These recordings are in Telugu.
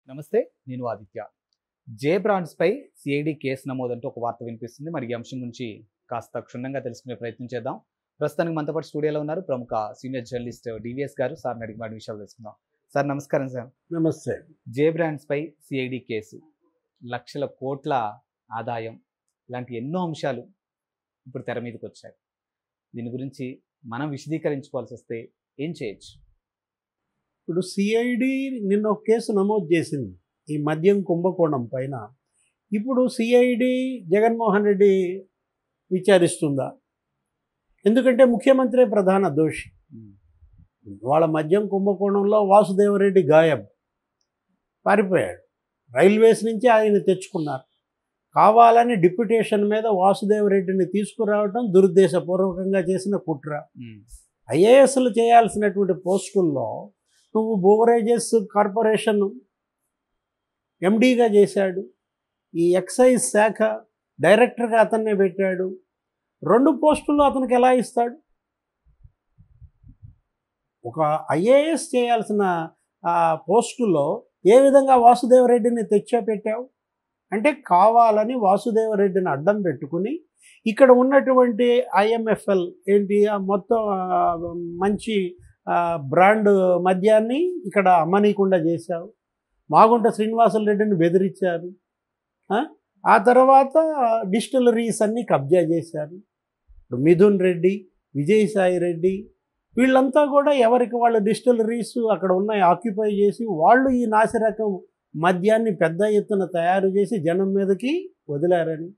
నమస్తే, నేను ఆదిత్య. జే బ్రాండ్స్పై సిఐడి కేసు నమోదంటూ ఒక వార్త వినిపిస్తుంది. మరి ఈ అంశం గురించి కాస్త క్షుణ్ణంగా తెలుసుకునే ప్రయత్నం చేద్దాం. ప్రస్తుతానికి మనతో పాటు స్టూడియోలో ఉన్నారు ప్రముఖ సీనియర్ జర్నలిస్ట్ డివిఎస్ గారు. సార్ని అడిగి మాట విషయాలు తెలుసుకుందాం. సార్ నమస్కారం. సార్ నమస్తే. జే బ్రాండ్స్పై సిఐడి కేసు, లక్షల కోట్ల ఆదాయం, ఇలాంటి ఎన్నో అంశాలు ఇప్పుడు తెర మీదకి వచ్చాయి. దీని గురించి మనం విశదీకరించుకోవాల్సి వస్తే ఏం చేయొచ్చు? ఇప్పుడు సిఐడి నిన్న ఒక కేసు నమోదు చేసింది ఈ మద్యం కుంభకోణం పైన. ఇప్పుడు సిఐడి జగన్మోహన్ రెడ్డి విచారిస్తుందా? ఎందుకంటే ముఖ్యమంత్రి ప్రధాన దోషి. వాళ్ళ మద్యం కుంభకోణంలో వాసుదేవరెడ్డి గాయం పారిపోయాడు. రైల్వేస్ నుంచి ఆయన తెచ్చుకున్నారు. కావాలని డిప్యుటేషన్ మీద వాసుదేవరెడ్డిని తీసుకురావడం దురుద్దేశపూర్వకంగా చేసిన కుట్ర. ఐఏఎస్లు చేయాల్సినటువంటి పోస్టుల్లో నువ్వు బోవరేజెస్ కార్పొరేషన్ ఎండీగా చేశాడు, ఈ ఎక్సైజ్ శాఖ డైరెక్టర్గా అతన్నే పెట్టాడు. 2 పోస్టులు అతనికి ఎలా ఇస్తాడు? ఒక ఐఏఎస్ చేయాల్సిన పోస్టులో ఏ విధంగా వాసుదేవరెడ్డిని పెట్టావు? అంటే కావాలని వాసుదేవరెడ్డిని అడ్డం పెట్టుకుని ఇక్కడ ఉన్నటువంటి ఐఎంఎఫ్ఎల్ ఏంటి మొత్తం మంచి బ్రాండ్ మద్యాన్ని ఇక్కడ అమ్మనీయకుండా చేశావు. మాగుంట శ్రీనివాసులు రెడ్డిని బెదిరించారు. ఆ తర్వాత డిస్టిలరీస్ అన్నీ కబ్జా చేశారు. ఇప్పుడు మిథున్ రెడ్డి, విజయసాయి రెడ్డి వీళ్ళంతా కూడా ఎవరికి వాళ్ళ డిస్టిలరీస్ అక్కడ ఉన్నాయి ఆక్యుపై చేసి వాళ్ళు ఈ నాసిరకం మద్యాన్ని పెద్ద ఎత్తున తయారు చేసి జనం మీదకి వదిలారని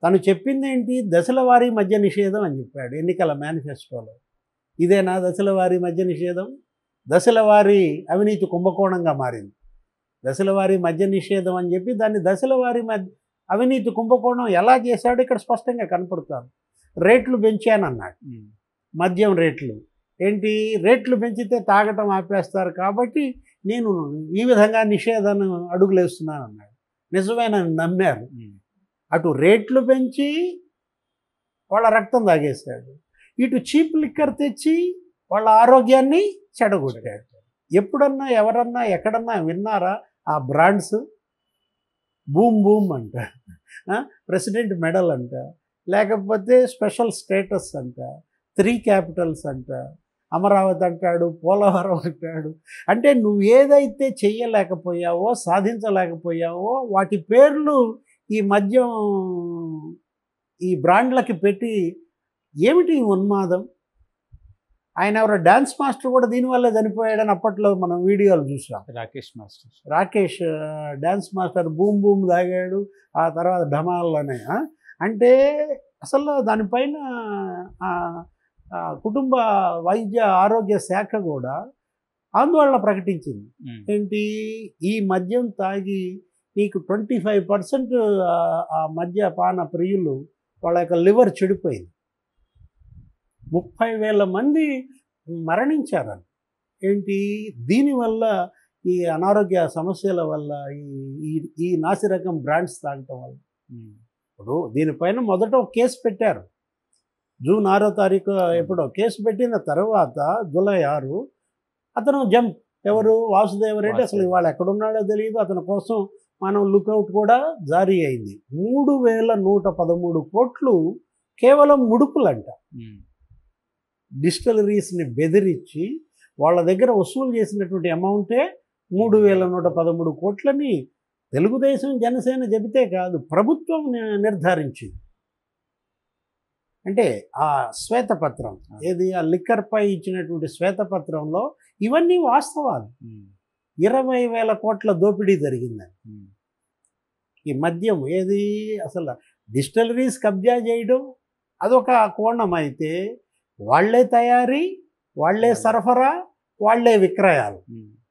తను చెప్పింది ఏంటి? దశల వారీ మద్య నిషేధం అని చెప్పాడు ఎన్నికల మేనిఫెస్టోలో. ఇదేనా దశల వారీ మద్య నిషేధం? దశల వారీ అవినీతి కుంభకోణంగా మారింది. దశల వారీ మద్య నిషేధం అని చెప్పి దాన్ని దశల వారీ అవినీతి కుంభకోణం ఎలా చేశాడో ఇక్కడ స్పష్టంగా కనపడుతాను. రేట్లు పెంచానన్నాడు. మద్యం రేట్లు ఏంటి? రేట్లు పెంచితే తాగటం ఆపేస్తారు కాబట్టి నేను ఈ విధంగా నిషేధాన్ని అడుగులేస్తున్నాను అన్నాడు. నిజమేనని నమ్మారు. అటు రేట్లు పెంచి వాళ్ళ రక్తం తాగేశాడు, ఇటు చీప్ లిక్కర్ తెచ్చి వాళ్ళ ఆరోగ్యాన్ని చెడగొట్టాడు. ఎప్పుడన్నా ఎవరన్నా ఎక్కడన్నా విన్నారా ఆ బ్రాండ్స్? బూమ్ బూమ్ అంట, ప్రెసిడెంట్ మెడల్ అంట, లేకపోతే స్పెషల్ స్టేటస్ అంట, 3 క్యాపిటల్స్ అంట, అమరావతి అంటాడు, పోలవరం అంటాడు. అంటే నువ్వు ఏదైతే చెయ్యలేకపోయావో సాధించలేకపోయావో వాటి పేర్లు ఈ మద్యం ఈ బ్రాండ్లకి పెట్టి ఏమిటి ఉన్మాదం? ఆయన ఎవరో డ్యాన్స్ మాస్టర్ కూడా దీనివల్లే చనిపోయాడని అప్పట్లో మనం వీడియోలు చూసాం. Rakesh dance master boom boom తాగాడు, ఆ తర్వాత ఢమాల్లోనే. అంటే అసలు దానిపైన కుటుంబ వైద్య ఆరోగ్య శాఖ కూడా ఆందోళన ప్రకటించింది. ఏంటి? ఈ మద్యం తాగి నీకు 25% ఆ మద్యపాన ప్రియులు వాళ్ళ యొక్క లివర్ చెడిపోయింది. 30,000 మంది మరణించారని. ఏంటి? దీనివల్ల ఈ అనారోగ్య సమస్యల వల్ల ఈ నాసిరకం బ్రాండ్స్ తాగటం వల్ల. ఇప్పుడు దీనిపైన మొదట ఒక కేసు పెట్టారు. జూన్ 6వ తారీఖు ఎప్పుడో కేసు పెట్టిన తర్వాత జూలై 6 అతను జంప్. ఎవరు? వాసుదేవరెడ్డి. అసలు ఇవాళ ఎక్కడున్నాడో తెలియదు. అతని కోసం మనం లుకౌట్ కూడా జారీ అయింది. 3,113 కోట్లు కేవలం ముడుపులంట. డిస్టిలరీస్ని బెదిరించి వాళ్ళ దగ్గర వసూలు చేసినటువంటి అమౌంటే 3,113 కోట్లని తెలుగుదేశం జనసేన చెబితే కాదు, ప్రభుత్వం నిర్ధారించింది. అంటే ఆ శ్వేతపత్రం ఏది, ఆ లిక్కర్పై ఇచ్చినటువంటి శ్వేతపత్రంలో ఇవన్నీ వాస్తవాలు. 20,000 కోట్ల దోపిడీ జరిగిందని. ఈ మద్యం ఏది అసలు డిస్టిలరీస్ కబ్జా చేయడం అదొక కోణం అయితే, వాళ్లే తయారీ, వాళ్లే సరఫరా, వాళ్లే విక్రయాలు,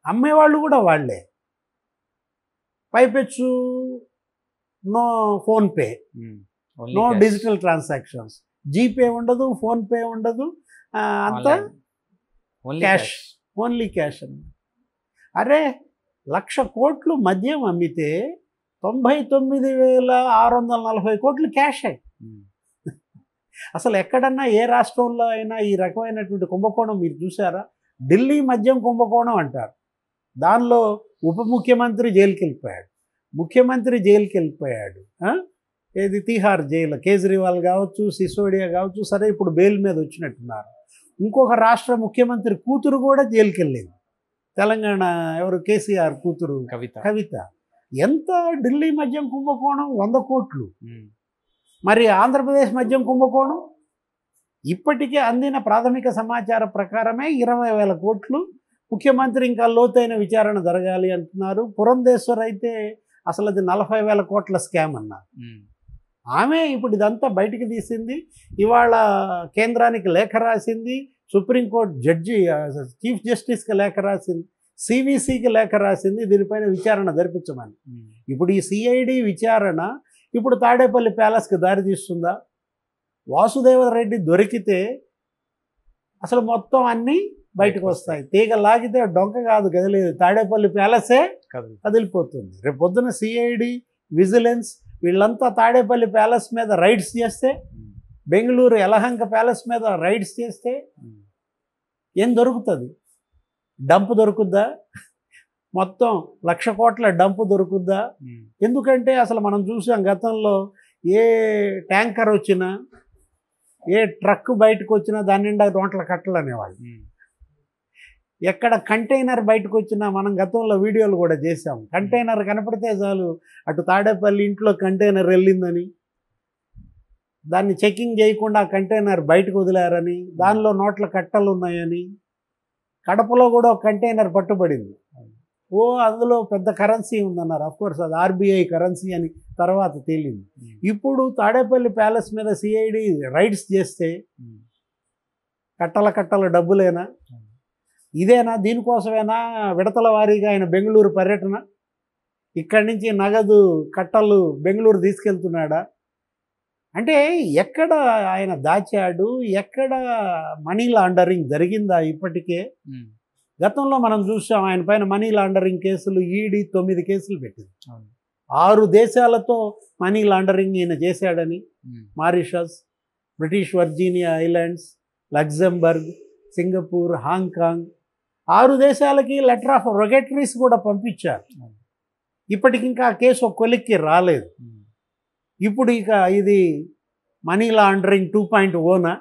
అమ్మేవాళ్ళు కూడా వాళ్లే. పైపెచ్చు no PhonePe, no digital transactions, GPay ఉండదు, ఫోన్పే ఉండదు, అంతా క్యాష్, ఓన్లీ క్యాష్ అన్న. అరే 1,00,000 కోట్లు మద్యం అమ్మితే 99,640 కోట్లు క్యాషే. అసలు ఎక్కడన్నా ఏ రాష్ట్రంలో అయినా ఈ రకమైనటువంటి కుంభకోణం మీరు చూసారా? ఢిల్లీ మద్యం కుంభకోణం అంటారు. దానిలో ఉప ముఖ్యమంత్రి జైలుకి వెళ్ళిపోయాడు, ముఖ్యమంత్రి జైలుకి వెళ్ళిపోయాడు. ఏది తిహార్ జైలు, కేజ్రీవాల్ కావచ్చు, సిసోడియా కావచ్చు, సరే ఇప్పుడు బెయిల్ మీద వచ్చినట్టున్నారు. ఇంకొక రాష్ట్ర ముఖ్యమంత్రి కూతురు కూడా జైలుకి వెళ్ళింది, తెలంగాణ ఎవరు కేసీఆర్ కూతురు కవిత. ఎంత ఢిల్లీ మద్యం కుంభకోణం 100 కోట్లు. మరి ఆంధ్రప్రదేశ్ మద్యం కుంభకోణం ఇప్పటికే అందిన ప్రాథమిక సమాచారం ప్రకారమే 20,000 కోట్లు. ముఖ్యమంత్రి ఇంకా లోతైన విచారణ జరగాలి అంటున్నారు. పురంధేశ్వర్ అయితే అసలు అది 40,000 కోట్ల స్కామ్ అన్నారు. ఆమె ఇప్పుడు ఇదంతా బయటికి తీసింది. ఇవాళ కేంద్రానికి లేఖ రాసింది, సుప్రీంకోర్టు జడ్జి చీఫ్ జస్టిస్కి లేఖ రాసింది, సివిసికి లేఖ రాసింది, దీనిపైన విచారణ జరిపించమని. ఇప్పుడు ఈ సిఐడి విచారణ ఇప్పుడు తాడేపల్లి ప్యాలెస్కి దారి తీస్తుందా? వాసుదేవరెడ్డి దొరికితే అసలు మొత్తం అన్నీ బయటకు వస్తాయి. తీగ లాగితే డొంక కాదు కదిలేదు, తాడేపల్లి ప్యాలెసే కదిలిపోతుంది. రేపు పొద్దున సిఐడి, విజిలెన్స్ వీళ్ళంతా తాడేపల్లి ప్యాలెస్ మీద రైడ్స్ చేస్తే, బెంగళూరు యలహంక ప్యాలెస్ మీద రైడ్స్ చేస్తే ఏం దొరుకుతుంది? డంప్ దొరుకుద్దా? మొత్తం 1,00,000 కోట్ల డంప్ దొరుకుద్దా? ఎందుకంటే అసలు మనం చూసాం గతంలో ఏ ట్యాంకర్ వచ్చినా, ఏ ట్రక్ బయటకు వచ్చినా దాని నిండా రోంట్ల కట్టలు అనేవాళ్ళు. ఎక్కడ కంటైనర్ బయటకు వచ్చినా మనం గతంలో వీడియోలు కూడా చేసాం. కంటైనర్ కనపడితే చాలు అటు తాడేపల్లి ఇంట్లో కంటైనర్ వెళ్ళిందని, దాన్ని చెకింగ్ చేయకుండా ఆ కంటైనర్ బయటకు వదిలారని, దానిలో నోట్ల కట్టలు ఉన్నాయని. కడపలో కూడా ఒక కంటైనర్ పట్టుబడింది. అందులో పెద్ద కరెన్సీ ఉందన్నారు. అఫ్కోర్స్ అది ఆర్బీఐ కరెన్సీ అని తర్వాత తేలింది. ఇప్పుడు తాడేపల్లి ప్యాలెస్ మీద సిఐడి రైడ్స్ చేస్తే కట్టల డబ్బులేనా? ఇదేనా? దీనికోసమేనా విడతల వారీగా ఆయన బెంగళూరు పర్యటన? ఇక్కడి నుంచి నగదు కట్టలు బెంగళూరు తీసుకెళ్తున్నాడా? అంటే ఎక్కడ ఆయన దాచాడు? ఎక్కడ మనీ లాండరింగ్ జరిగిందా? ఇప్పటికే గతంలో మనం చూసాం ఆయన పైన మనీ లాండరింగ్ కేసులు ఈడీ 9 కేసులు పెట్టింది. 6 దేశాలతో మనీ లాండరింగ్ ఈయన చేశాడని. Mauritius, British Virginia islands, Luxembourg, Singapore, Hong Kong 6 దేశాలకి లెటర్ ఆఫ్ రొగేటరీస్ కూడా పంపించారు. ఇప్పటికింకా ఆ కేసు ఒక కొలిక్కి రాలేదు. ఇప్పుడు ఇక ఇది మనీ లాండరింగ్ 2.0నా?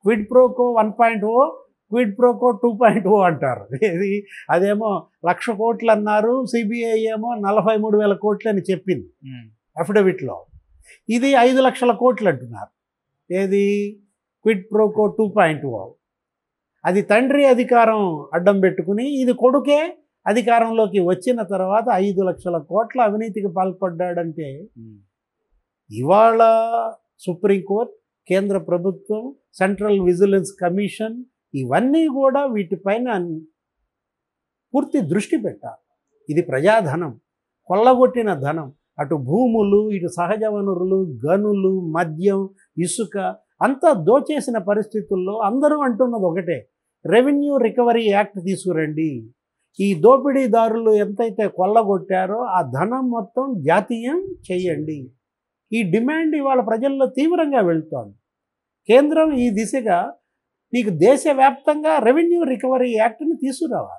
క్విడ్ ప్రోకో 1.0, క్విడ్ ప్రోకో 2.0 అంటారు. ఇది అదేమో 1,00,000 కోట్లు అన్నారు, సిబిఐ ఏమో 43,000 కోట్లు అని చెప్పింది అఫిడవిట్లో. ఇది 5,00,000 కోట్లు అంటున్నారు. ఏది క్విడ్ ప్రోకో 2.0. అది తండ్రి అధికారం అడ్డం పెట్టుకుని, ఇది కొడుకే అధికారంలోకి వచ్చిన తర్వాత 5,00,000 కోట్ల అవినీతికి పాల్పడ్డాడంటే ఇవాళ సుప్రీంకోర్టు, కేంద్ర ప్రభుత్వం, సెంట్రల్ విజిలెన్స్ కమిషన్ ఇవన్నీ కూడా వీటిపైన పూర్తి దృష్టి పెట్టాలి. ఇది ప్రజాధనం, కొల్లగొట్టిన ధనం. అటు భూములు, ఇటు సహజ వనరులు, గనులు, మద్యం, ఇసుక అంతా దోచేసిన పరిస్థితుల్లో అందరూ అంటున్నది ఒకటే, రెవెన్యూ రికవరీ యాక్ట్ తీసుకురండి. ఈ దోపిడీదారులు ఎంతైతే కొల్లగొట్టారో ఆ ధనం మొత్తం జాతీయం చేయండి. ఈ డిమాండ్ ఇవాళ ప్రజల్లో తీవ్రంగా వెళ్తోంది. కేంద్రం ఈ దిశగా నీకు దేశవ్యాప్తంగా రెవెన్యూ రికవరీ యాక్ట్ని తీసుకురావాలి.